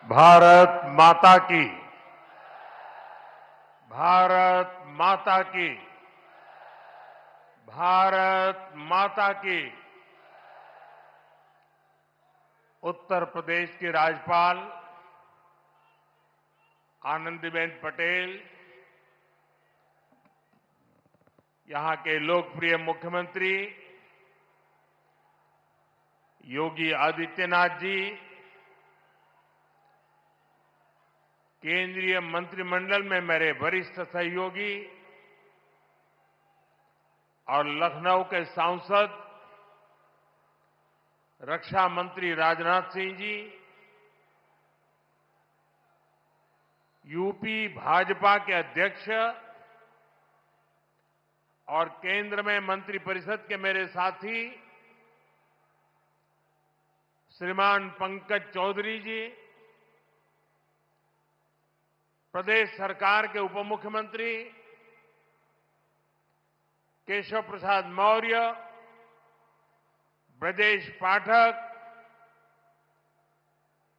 भारत माता की। भारत माता की। भारत माता की। उत्तर प्रदेश की राज्यपाल आनंदीबेन पटेल, यहां के लोकप्रिय मुख्यमंत्री योगी आदित्यनाथ जी, केंद्रीय मंत्रिमंडल में मेरे वरिष्ठ सहयोगी और लखनऊ के सांसद रक्षा मंत्री राजनाथ सिंह जी, यूपी भाजपा के अध्यक्ष और केंद्र में मंत्रिपरिषद के मेरे साथी श्रीमान पंकज चौधरी जी, प्रदेश सरकार के उप मुख्यमंत्री केशव प्रसाद मौर्य, ब्रजेश पाठक,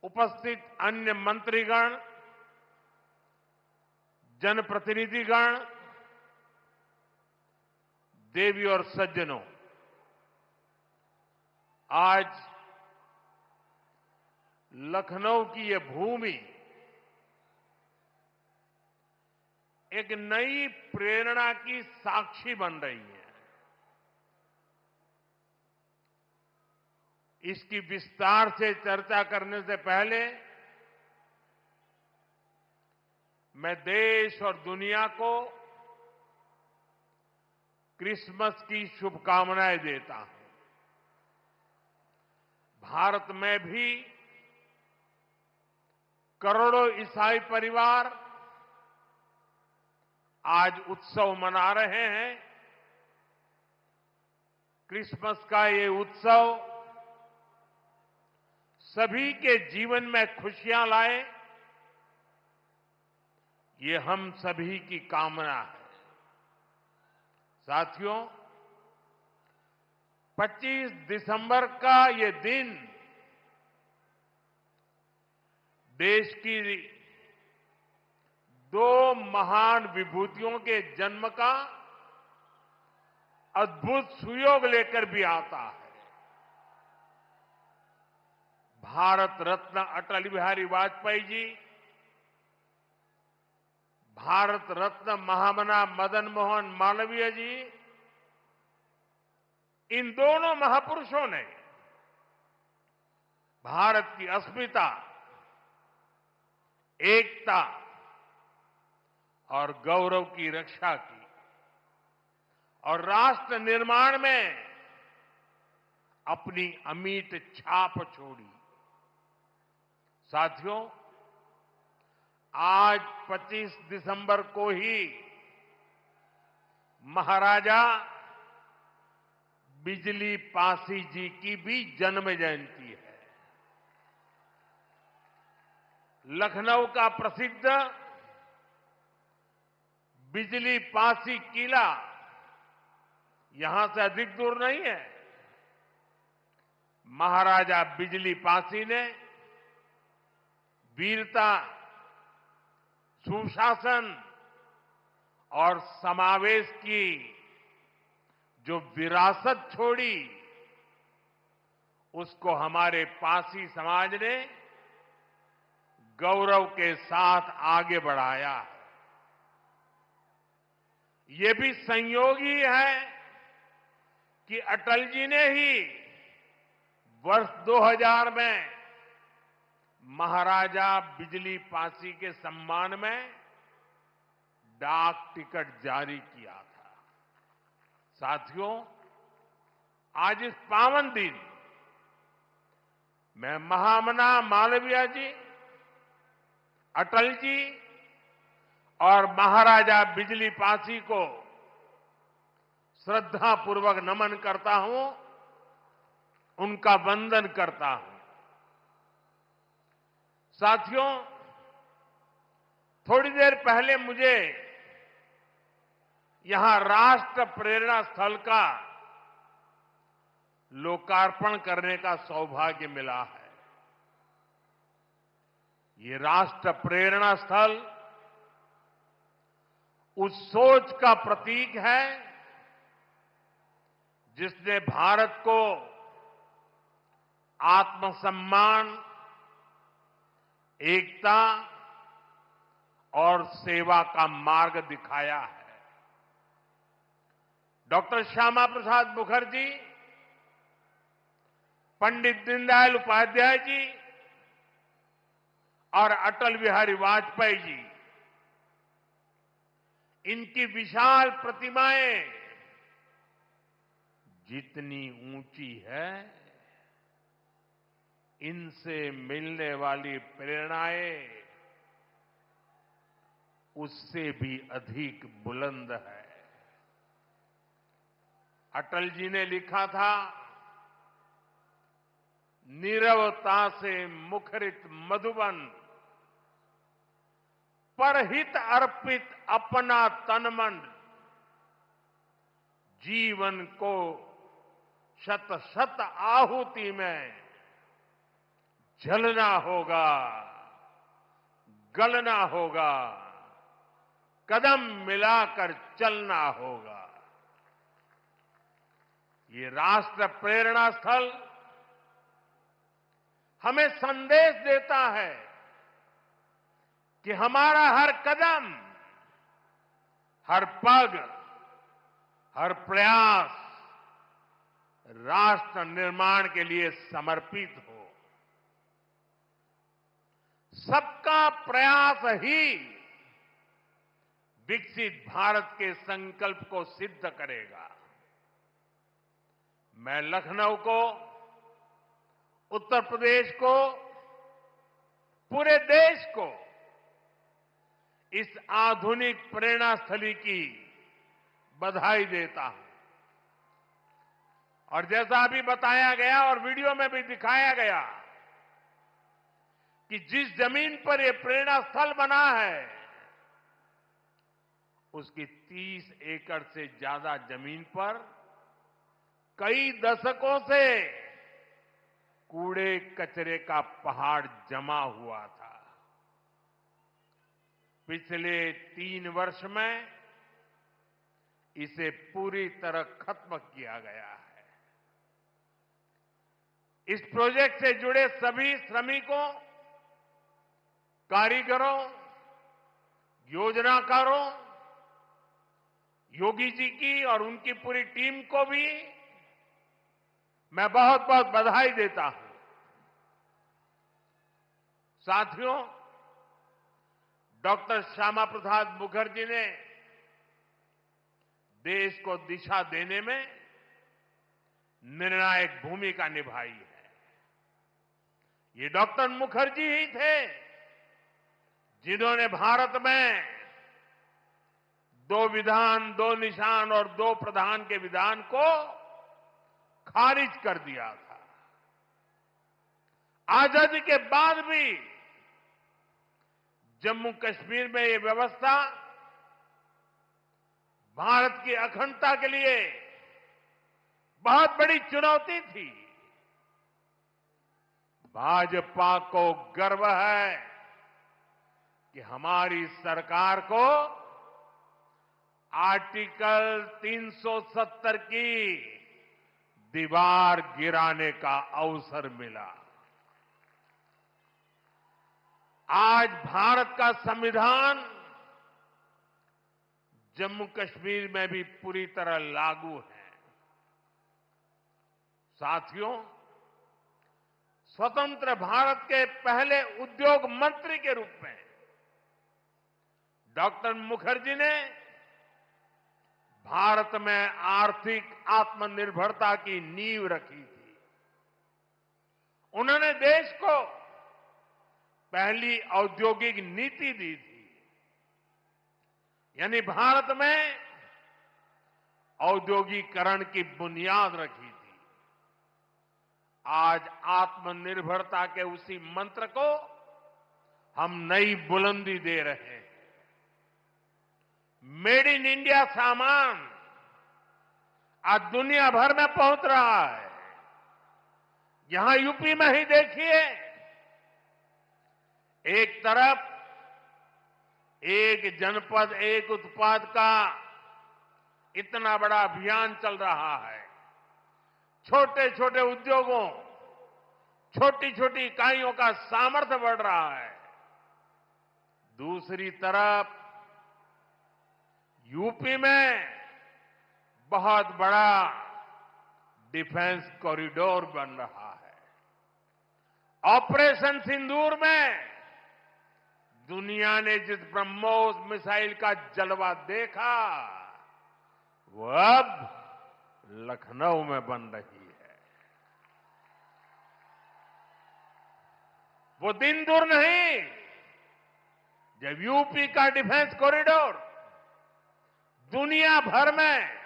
उपस्थित अन्य मंत्रीगण, जनप्रतिनिधिगण, देवी और सज्जनों, आज लखनऊ की ये भूमि एक नई प्रेरणा की साक्षी बन रही है। इसकी विस्तार से चर्चा करने से पहले मैं देश और दुनिया को क्रिसमस की शुभकामनाएं देता हूं। भारत में भी करोड़ों ईसाई परिवार आज उत्सव मना रहे हैं। क्रिसमस का ये उत्सव सभी के जीवन में खुशियां लाए, ये हम सभी की कामना है। साथियों, 25 दिसंबर का ये दिन देश की दो महान विभूतियों के जन्म का अद्भुत सुयोग लेकर भी आता है। भारत रत्न अटल बिहारी वाजपेयी जी, भारत रत्न महामना मदन मोहन मालवीय जी, इन दोनों महापुरुषों ने भारत की अस्मिता, एकता और गौरव की रक्षा की और राष्ट्र निर्माण में अपनी अमिट छाप छोड़ी। साथियों, आज 25 दिसंबर को ही महाराजा बिजली पासी जी की भी जन्म जयंती है। लखनऊ का प्रसिद्ध बिजली पासी किला यहां से अधिक दूर नहीं है। महाराजा बिजली पासी ने वीरता, सुशासन और समावेश की जो विरासत छोड़ी, उसको हमारे पासी समाज ने गौरव के साथ आगे बढ़ाया है। ये भी संयोग ही है कि अटल जी ने ही वर्ष 2000 में महाराजा बिजली पासी के सम्मान में डाक टिकट जारी किया था। साथियों, आज इस पावन दिन मैं महामना मालवीय जी, अटल जी और महाराजा बिजली पासी को श्रद्धापूर्वक नमन करता हूं, उनका वंदन करता हूं। साथियों, थोड़ी देर पहले मुझे यहां राष्ट्र प्रेरणा स्थल का लोकार्पण करने का सौभाग्य मिला है। ये राष्ट्र प्रेरणा स्थल उस सोच का प्रतीक है जिसने भारत को आत्मसम्मान, एकता और सेवा का मार्ग दिखाया है। डॉक्टर श्यामा प्रसाद मुखर्जी, पंडित दीनदयाल उपाध्याय जी और अटल बिहारी वाजपेयी जी, इनकी विशाल प्रतिमाएं जितनी ऊंची है, इनसे मिलने वाली प्रेरणाएं उससे भी अधिक बुलंद है। अटल जी ने लिखा था, नीरवता से मुखरित मधुबन, परहित अर्पित अपना तन मन, जीवन को शत शत आहुति में जलना होगा, गलना होगा, कदम मिलाकर चलना होगा। ये राष्ट्र प्रेरणा स्थल हमें संदेश देता है कि हमारा हर कदम, हर पग, हर प्रयास राष्ट्र निर्माण के लिए समर्पित हो। सबका प्रयास ही विकसित भारत के संकल्प को सिद्ध करेगा। मैं लखनऊ को, उत्तर प्रदेश को, पूरे देश को इस आधुनिक प्रेरणा स्थली की बधाई देता हूं। और जैसा अभी बताया गया और वीडियो में भी दिखाया गया कि जिस जमीन पर यह प्रेरणा स्थल बना है, उसकी 30 एकड़ से ज्यादा जमीन पर कई दशकों से कूड़े कचरे का पहाड़ जमा हुआ था। पिछले 3 वर्ष में इसे पूरी तरह खत्म किया गया है। इस प्रोजेक्ट से जुड़े सभी श्रमिकों, कारीगरों, योजनाकारों, योगी जी की और उनकी पूरी टीम को भी मैं बहुत बहुत बधाई देता हूं। साथियों, डॉक्टर श्यामा प्रसाद मुखर्जी ने देश को दिशा देने में निर्णायक भूमिका निभाई है। ये डॉक्टर मुखर्जी ही थे जिन्होंने भारत में 2 विधान, 2 निशान और 2 प्रधान के विधान को खारिज कर दिया था। आजादी के बाद भी जम्मू कश्मीर में ये व्यवस्था भारत की अखंडता के लिए बहुत बड़ी चुनौती थी। भाजपा को गर्व है कि हमारी सरकार को आर्टिकल 370 की दीवार गिराने का अवसर मिला। आज भारत का संविधान जम्मू कश्मीर में भी पूरी तरह लागू है। साथियों, स्वतंत्र भारत के पहले उद्योग मंत्री के रूप में डॉक्टर मुखर्जी ने भारत में आर्थिक आत्मनिर्भरता की नींव रखी थी। उन्होंने देश को पहली औद्योगिक नीति दी थी, यानी भारत में औद्योगिकरण की बुनियाद रखी थी। आज आत्मनिर्भरता के उसी मंत्र को हम नई बुलंदी दे रहे हैं। मेड इन इंडिया सामान आज दुनिया भर में पहुंच रहा है। यहां यूपी में ही देखिए, एक तरफ एक जनपद एक उत्पाद का इतना बड़ा अभियान चल रहा है। छोटे छोटे उद्योगों, छोटी छोटी इकाइयों का सामर्थ्य बढ़ रहा है। दूसरी तरफ यूपी में बहुत बड़ा डिफेंस कॉरिडोर बन रहा है। ऑपरेशन सिंदूर में दुनिया ने जिस ब्रह्मोस मिसाइल का जलवा देखा, वो अब लखनऊ में बन रही है। वो दिन दूर नहीं जब यूपी का डिफेंस कॉरिडोर दुनिया भर में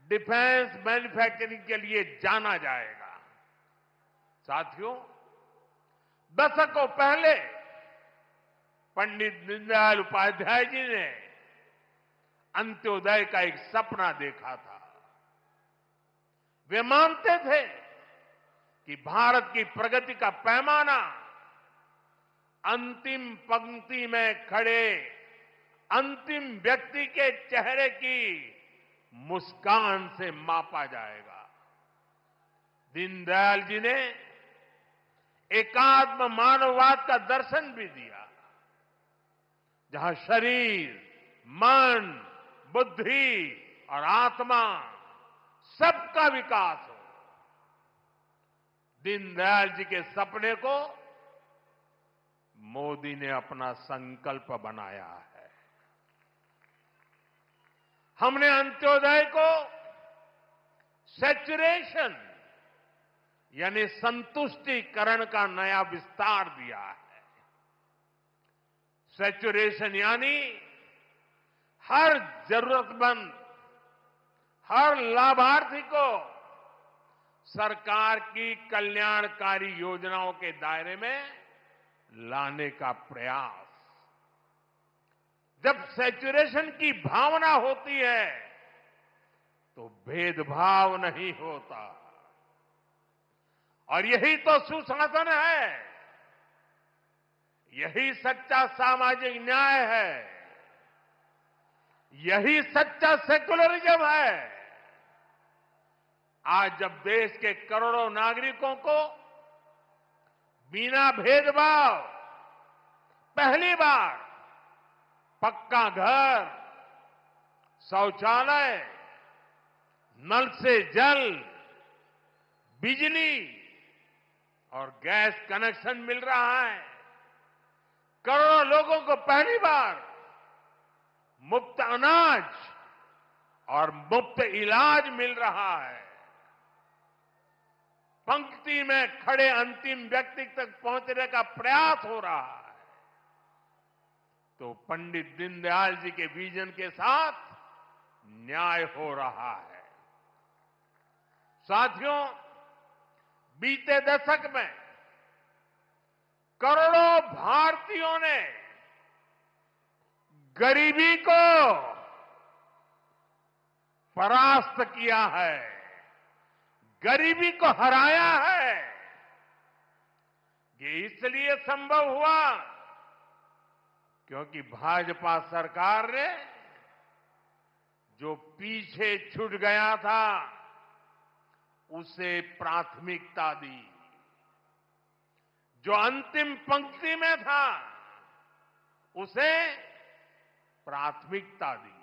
डिफेंस मैन्युफैक्चरिंग के लिए जाना जाएगा। साथियों, दशकों पहले पंडित दीनदयाल उपाध्याय जी ने अंत्योदय का एक सपना देखा था। वे मानते थे कि भारत की प्रगति का पैमाना अंतिम पंक्ति में खड़े अंतिम व्यक्ति के चेहरे की मुस्कान से मापा जाएगा। दीनदयाल जी ने एकात्म मानववाद का दर्शन भी दिया, जहां शरीर, मन, बुद्धि और आत्मा सबका विकास हो। दीनदयाल जी के सपने को मोदी ने अपना संकल्प बनाया है। हमने अंत्योदय को सैचुरेशन यानी संतुष्टिकरण का नया विस्तार दिया है। सैचुरेशन यानी हर जरूरतमंद, हर लाभार्थी को सरकार की कल्याणकारी योजनाओं के दायरे में लाने का प्रयास। जब सैचुरेशन की भावना होती है तो भेदभाव नहीं होता, और यही तो सुशासन है, यही सच्चा सामाजिक न्याय है, यही सच्चा सेकुलरिज्म है। आज जब देश के करोड़ों नागरिकों को बिना भेदभाव पहली बार पक्का घर, शौचालय, नल से जल, बिजली और गैस कनेक्शन मिल रहा है, करोड़ों लोगों को पहली बार मुफ्त अनाज और मुफ्त इलाज मिल रहा है, पंक्ति में खड़े अंतिम व्यक्ति तक पहुंचने का प्रयास हो रहा है, तो पंडित दीनदयाल जी के विजन के साथ न्याय हो रहा है। साथियों, बीते दशक में करोड़ों भारतीयों ने गरीबी को परास्त किया है, गरीबी को हराया है। ये इसलिए संभव हुआ क्योंकि भाजपा सरकार ने जो पीछे छूट गया था उसे प्राथमिकता दी, जो अंतिम पंक्ति में था उसे प्राथमिकता दी।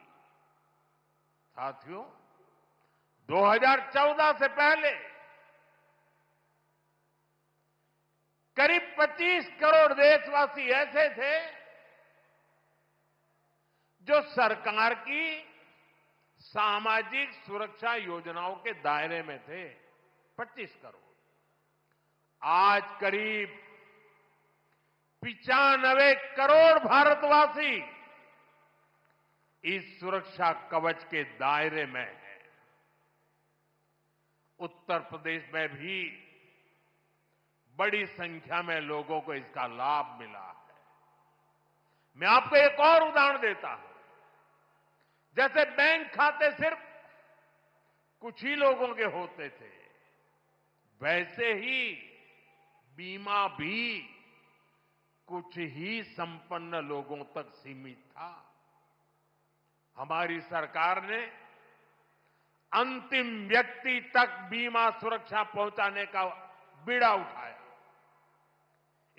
साथियों, 2014 से पहले करीब 25 करोड़ देशवासी ऐसे थे जो सरकार की सामाजिक सुरक्षा योजनाओं के दायरे में थे। 25 करोड़। आज करीब 95 करोड़ भारतवासी इस सुरक्षा कवच के दायरे में है। उत्तर प्रदेश में भी बड़ी संख्या में लोगों को इसका लाभ मिला है। मैं आपको एक और उदाहरण देता हूं। जैसे बैंक खाते सिर्फ कुछ ही लोगों के होते थे, वैसे ही बीमा भी कुछ ही संपन्न लोगों तक सीमित था। हमारी सरकार ने अंतिम व्यक्ति तक बीमा सुरक्षा पहुंचाने का बीड़ा उठाया।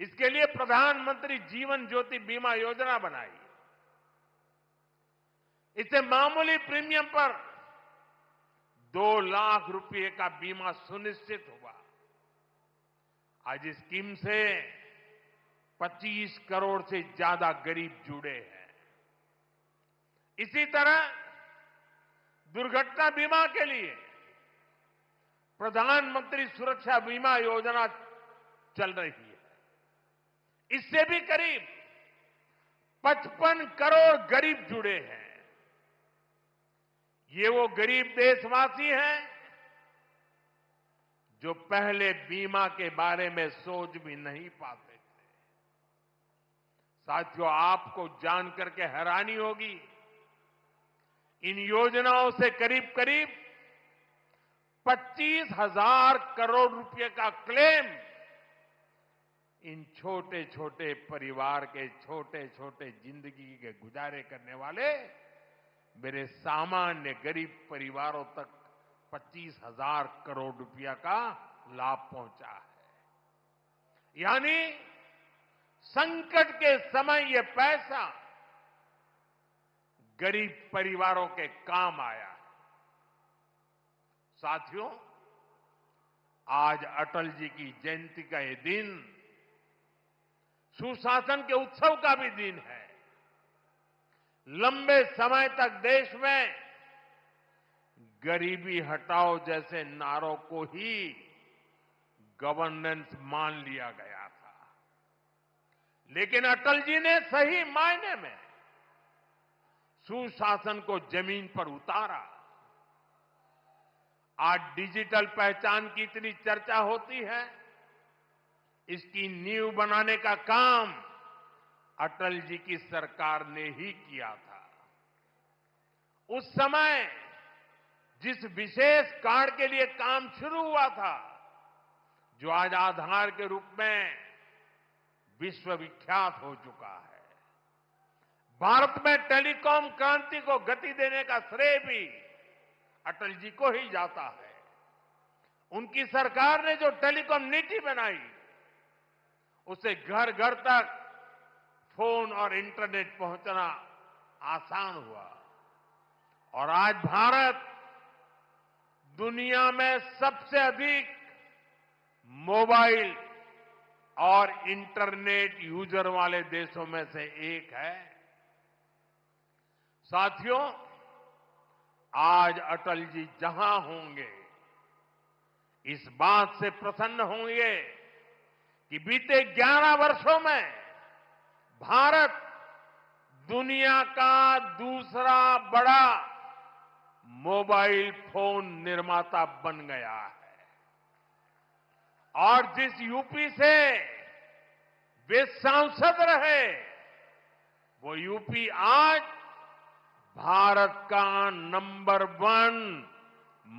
इसके लिए प्रधानमंत्री जीवन ज्योति बीमा योजना बनाई। इससे मामूली प्रीमियम पर 2 लाख रुपए का बीमा सुनिश्चित हुआ। आज इस स्कीम से 25 करोड़ से ज्यादा गरीब जुड़े हैं। इसी तरह दुर्घटना बीमा के लिए प्रधानमंत्री सुरक्षा बीमा योजना चल रही है। इससे भी करीब 55 करोड़ गरीब जुड़े हैं। ये वो गरीब देशवासी हैं जो पहले बीमा के बारे में सोच भी नहीं पाते थे। साथियों, आपको जानकर के हैरानी होगी, इन योजनाओं से करीब करीब 25,000 करोड़ रुपए का क्लेम इन छोटे छोटे परिवार के छोटे छोटे जिंदगी के गुजारे करने वाले मेरे सामान्य गरीब परिवारों तक 25,000 करोड़ रुपया का लाभ पहुंचा है। यानी संकट के समय ये पैसा गरीब परिवारों के काम आया है। साथियों, आज अटल जी की जयंती का ये दिन सुशासन के उत्सव का भी दिन है। लंबे समय तक देश में गरीबी हटाओ जैसे नारों को ही गवर्नेंस मान लिया गया था, लेकिन अटल जी ने सही मायने में सुशासन को जमीन पर उतारा। आज डिजिटल पहचान की इतनी चर्चा होती है, इसकी नींव बनाने का काम अटल जी की सरकार ने ही किया था। उस समय जिस विशेष कार्ड के लिए काम शुरू हुआ था, जो आज आधार के रूप में विश्वविख्यात हो चुका है, भारत में टेलीकॉम क्रांति को गति देने का श्रेय भी अटल जी को ही जाता है। उनकी सरकार ने जो टेलीकॉम नीति बनाई, उससे घर घर तक फोन और इंटरनेट पहुंचना आसान हुआ और आज भारत दुनिया में सबसे अधिक मोबाइल और इंटरनेट यूजर वाले देशों में से एक है। साथियों, आज अटल जी जहां होंगे, इस बात से प्रसन्न होंगे कि बीते 11 वर्षों में भारत दुनिया का दूसरा बड़ा मोबाइल फोन निर्माता बन गया है। और जिस यूपी से वे सांसद रहे, वो यूपी आज भारत का नंबर 1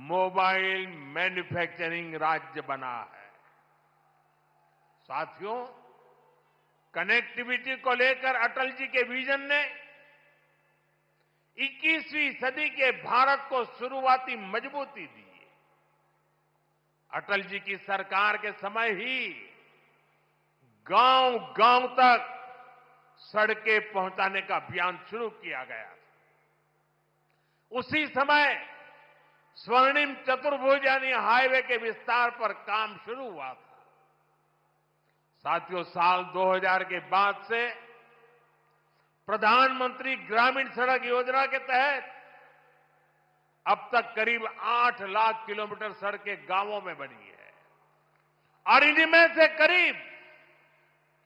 मोबाइल मैन्युफैक्चरिंग राज्य बना है। साथियों, कनेक्टिविटी को लेकर अटल जी के विजन ने 21वीं सदी के भारत को शुरुआती मजबूती दी। अटल जी की सरकार के समय ही गांव गांव तक सड़कें पहुंचाने का अभियान शुरू किया गया। उसी समय स्वर्णिम चतुर्भुज यानी हाईवे के विस्तार पर काम शुरू हुआ था। साथियों, साल 2000 के बाद से प्रधानमंत्री ग्रामीण सड़क योजना के तहत अब तक करीब 8 लाख किलोमीटर सड़कें गांवों में बनी है और इनमें से करीब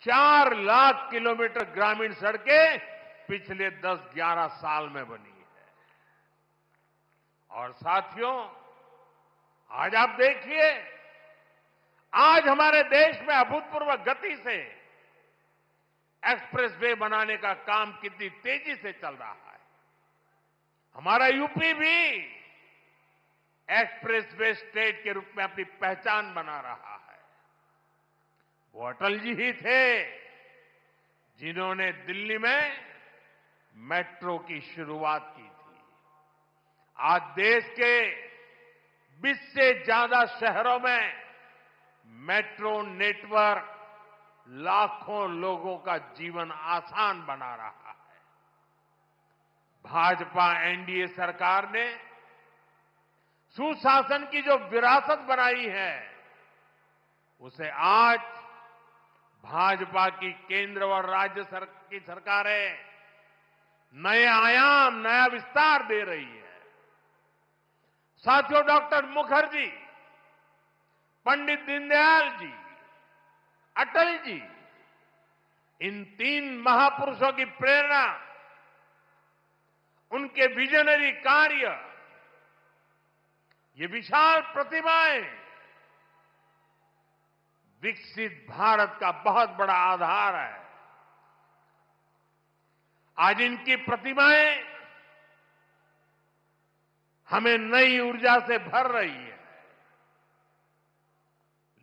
4 लाख किलोमीटर ग्रामीण सड़कें पिछले 10-11 साल में बनी है। और साथियों, आज आप देखिए, आज हमारे देश में अभूतपूर्व गति से एक्सप्रेसवे बनाने का काम कितनी तेजी से चल रहा है। हमारा यूपी भी एक्सप्रेसवे स्टेट के रूप में अपनी पहचान बना रहा है। वो अटल जी ही थे जिन्होंने दिल्ली में मेट्रो की शुरुआत की थी। आज देश के 20 से ज्यादा शहरों में मेट्रो नेटवर्क लाखों लोगों का जीवन आसान बना रहा है। भाजपा एनडीए सरकार ने सुशासन की जो विरासत बनाई है, उसे आज भाजपा की केंद्र और राज्य की सरकारें नए आयाम, नया विस्तार दे रही है। साथियों, डॉक्टर मुखर्जी, पंडित दीनदयाल जी, अटल जी, इन 3 महापुरुषों की प्रेरणा, उनके विजनरी कार्य, ये विशाल प्रतिभाएं विकसित भारत का बहुत बड़ा आधार है। आज इनकी प्रतिमाएं हमें नई ऊर्जा से भर रही है।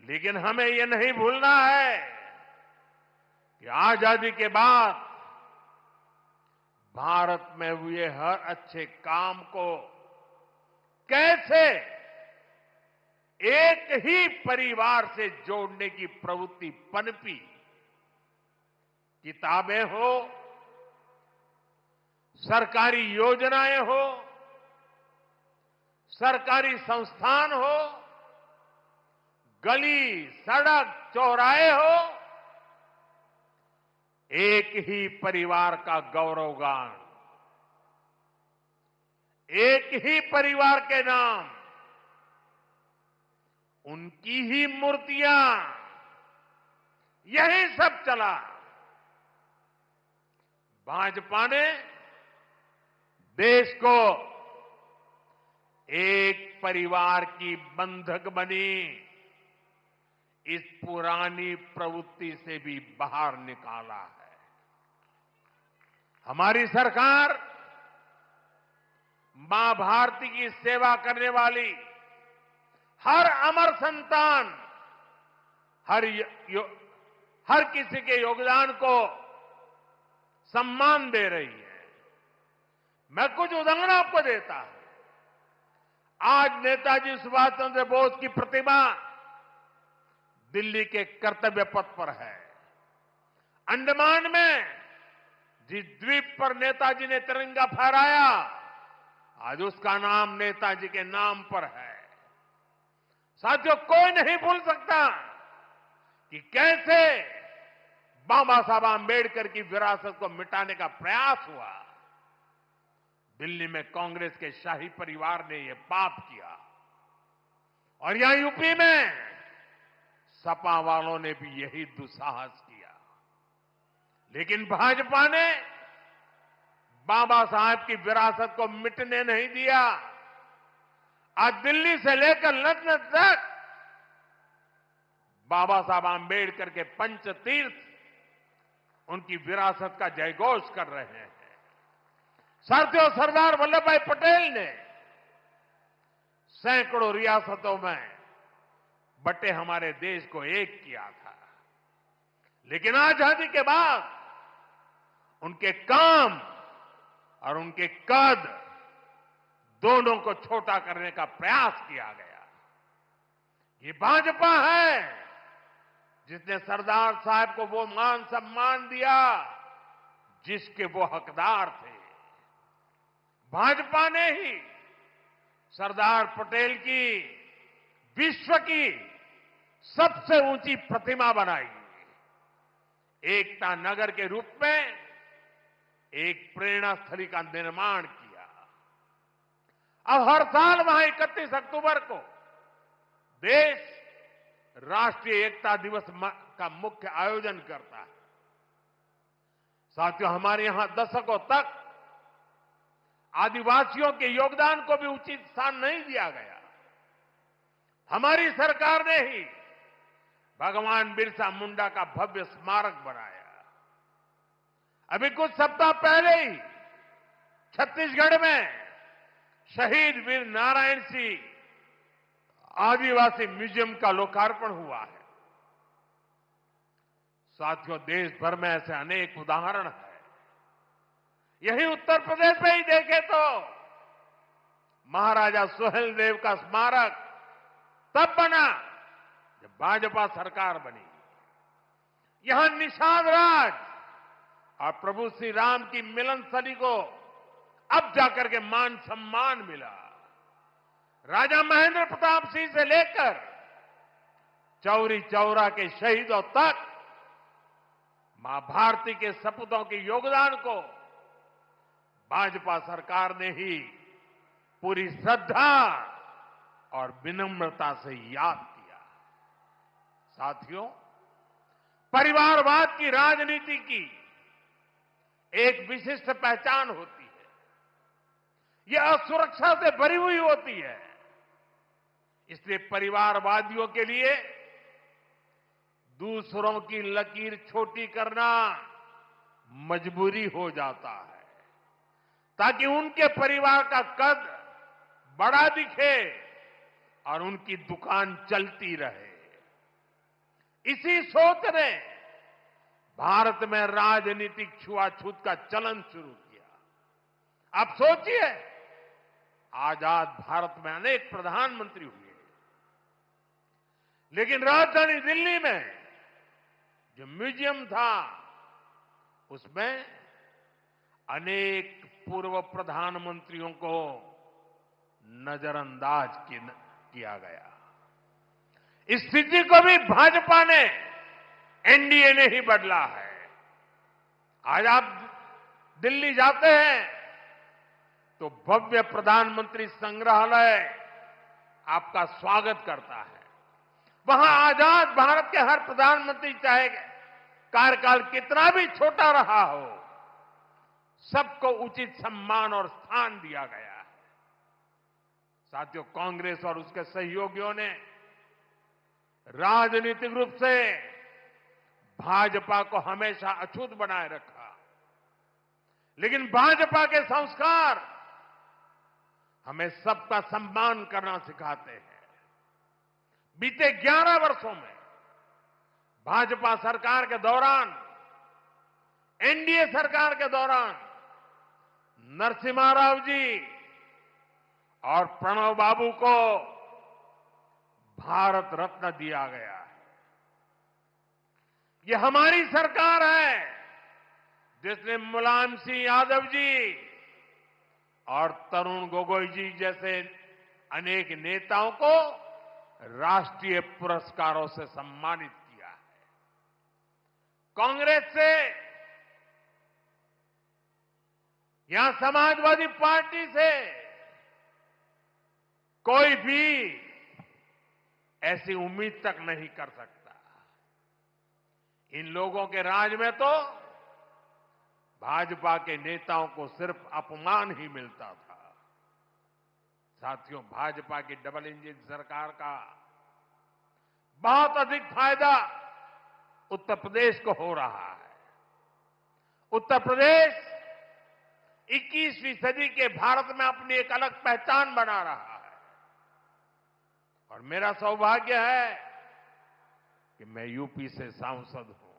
लेकिन हमें यह नहीं भूलना है कि आजादी के बाद भारत में हुए हर अच्छे काम को कैसे एक ही परिवार से जोड़ने की प्रवृत्ति पनपी। किताबें हो, सरकारी योजनाएं हो, सरकारी संस्थान हो, गली, सड़क, चौराहे हो, एक ही परिवार का गौरवगान, एक ही परिवार के नाम, उनकी ही मूर्तियां, यही सब चला। भाजपा ने देश को एक परिवार की बंधक बनी इस पुरानी प्रवृत्ति से भी बाहर निकाला है। हमारी सरकार मां भारती की सेवा करने वाली हर अमर संतान, हर किसी के योगदान को सम्मान दे रही है। मैं कुछ उदाहरण आपको देता हूं। आज नेताजी सुभाष चंद्र बोस की प्रतिमा दिल्ली के कर्तव्य पथ पर है। अंडमान में जिस द्वीप पर नेताजी ने तिरंगा फहराया, आज उसका नाम नेताजी के नाम पर है। साथियों, कोई नहीं भूल सकता कि कैसे बाबा साहब आंबेडकर की विरासत को मिटाने का प्रयास हुआ। दिल्ली में कांग्रेस के शाही परिवार ने यह पाप किया और यहां यूपी में सपा वालों ने भी यही दुस्साहस किया। लेकिन भाजपा ने बाबा साहब की विरासत को मिटने नहीं दिया। आज दिल्ली से लेकर लंदन तक बाबा साहब आंबेडकर के पंचतीर्थ उनकी विरासत का जयघोष कर रहे हैं। साथियों, सरदार वल्लभ भाई पटेल ने सैकड़ों रियासतों में बटे हमारे देश को एक किया था। लेकिन आजादी के बाद उनके काम और उनके कद दोनों को छोटा करने का प्रयास किया गया। ये भाजपा है जिसने सरदार साहब को वो मान सम्मान दिया जिसके वो हकदार थे। भाजपा ने ही सरदार पटेल की विश्व की सबसे ऊंची प्रतिमा बनाई, एकता नगर के रूप में एक प्रेरणा स्थली का निर्माण किया। अब हर साल वहां 31 अक्टूबर को देश राष्ट्रीय एकता दिवस का मुख्य आयोजन करता है। साथियों, हमारे यहां दशकों तक आदिवासियों के योगदान को भी उचित स्थान नहीं दिया गया। हमारी सरकार ने ही भगवान बिरसा मुंडा का भव्य स्मारक बनाया। अभी कुछ सप्ताह पहले ही छत्तीसगढ़ में शहीद वीर नारायण सिंह आदिवासी म्यूजियम का लोकार्पण हुआ है। साथियों, देश भर में ऐसे अनेक उदाहरण हैं। यही उत्तर प्रदेश में ही देखें तो महाराजा सुहेलदेव का स्मारक तब बना जब भाजपा सरकार बनी। यहां निषाद राज और प्रभु श्री राम की मिलनस्थली को अब जाकर के मान सम्मान मिला। राजा महेंद्र प्रताप सिंह से लेकर चौरी चौरा के शहीदों तक मां भारती के सपूतों के योगदान को भाजपा सरकार ने ही पूरी श्रद्धा और विनम्रता से याद किया। साथियों, परिवारवाद की राजनीति की एक विशिष्ट पहचान होती है। यह असुरक्षा से भरी हुई होती है। इसलिए परिवारवादियों के लिए दूसरों की लकीर छोटी करना मजबूरी हो जाता है, ताकि उनके परिवार का कद बड़ा दिखे और उनकी दुकान चलती रहे। इसी सोच ने भारत में राजनीतिक छुआछूत का चलन शुरू किया। आप सोचिए, आजाद भारत में अनेक प्रधानमंत्री हुए, लेकिन राजधानी दिल्ली में जो म्यूजियम था उसमें अनेक पूर्व प्रधानमंत्रियों को नजरअंदाज किया गया। इस स्थिति को भी भाजपा ने, एनडीए ने ही बदला है। आज आप दिल्ली जाते हैं तो भव्य प्रधानमंत्री संग्रहालय आपका स्वागत करता है। वहां आजाद भारत के हर प्रधानमंत्री, चाहे कार्यकाल कितना भी छोटा रहा हो, सबको उचित सम्मान और स्थान दिया गया है। साथियों, कांग्रेस और उसके सहयोगियों ने राजनीतिक रूप से भाजपा को हमेशा अछूत बनाए रखा, लेकिन भाजपा के संस्कार हमें सबका सम्मान करना सिखाते हैं। बीते 11 वर्षों में भाजपा सरकार के दौरान, एनडीए सरकार के दौरान नरसिम्हा राव जी और प्रणब बाबू को भारत रत्न दिया गया है। यह हमारी सरकार है जिसने मुलायम सिंह यादव जी और तरुण गोगोई जी जैसे अनेक नेताओं को राष्ट्रीय पुरस्कारों से सम्मानित किया है। कांग्रेस से यहां समाजवादी पार्टी से कोई भी ऐसी उम्मीद तक नहीं कर सकता। इन लोगों के राज में तो भाजपा के नेताओं को सिर्फ अपमान ही मिलता था। साथियों, भाजपा की डबल इंजन सरकार का बहुत अधिक फायदा उत्तर प्रदेश को हो रहा है। उत्तर प्रदेश 21वीं सदी के भारत में अपनी एक अलग पहचान बना रहा है और मेरा सौभाग्य है कि मैं यूपी से सांसद हूं।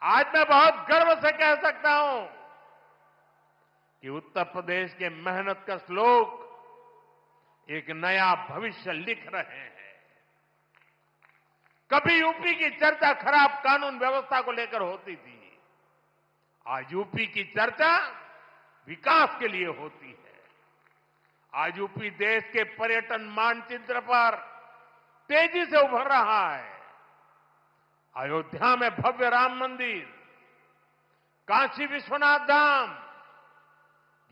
आज मैं बहुत गर्व से कह सकता हूं कि उत्तर प्रदेश के मेहनतकश लोग एक नया भविष्य लिख रहे हैं। कभी यूपी की चर्चा खराब कानून व्यवस्था को लेकर होती थी, आज यूपी की चर्चा विकास के लिए होती है। आज यूपी देश के पर्यटन मानचित्र पर तेजी से उभर रहा है। अयोध्या में भव्य राम मंदिर, काशी विश्वनाथ धाम,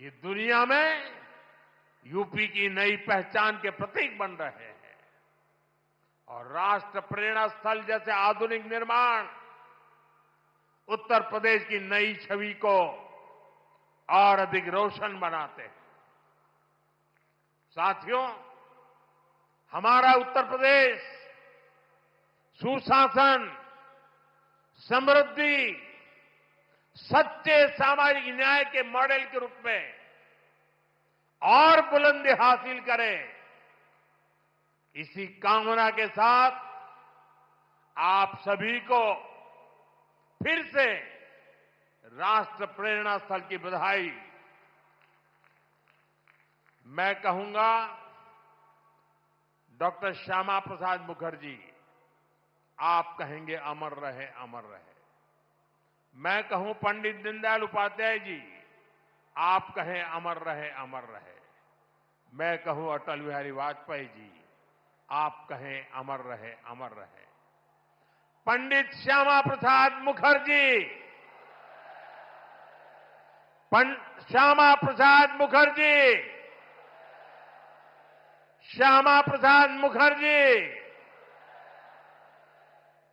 ये दुनिया में यूपी की नई पहचान के प्रतीक बन रहे हैं और राष्ट्र प्रेरणा स्थल जैसे आधुनिक निर्माण उत्तर प्रदेश की नई छवि को और अधिक रोशन बनाते हैं। साथियों, हमारा उत्तर प्रदेश सुशासन, समृद्धि, सच्चे सामाजिक न्याय के मॉडल के रूप में और बुलंदी हासिल करे, इसी कामना के साथ आप सभी को फिर से राष्ट्र प्रेरणा स्थल की बधाई। मैं कहूंगा डॉक्टर श्यामा प्रसाद मुखर्जी, आप कहेंगे अमर रहे अमर रहे। मैं कहूं पंडित दीनदयाल उपाध्याय जी, आप कहें अमर रहे अमर रहे। मैं कहूं अटल बिहारी वाजपेयी जी, आप कहें अमर रहे अमर रहे। पंडित श्यामा प्रसाद मुखर्जी, श्यामा प्रसाद मुखर्जी, श्यामा प्रसाद मुखर्जी,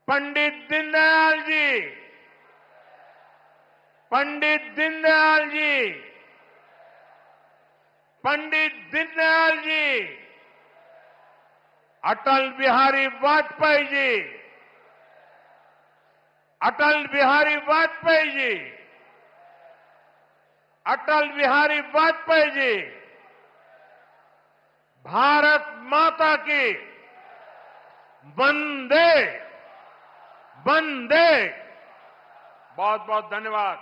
पंडित दीनदयाल जी, पंडित दीनदयाल जी, पंडित दीनदयाल जी, अटल बिहारी वाजपेयी जी, अटल बिहारी वाजपेयी जी, अटल बिहारी वाजपेयी जी, भारत माता की वंदे वंदे। बहुत बहुत धन्यवाद।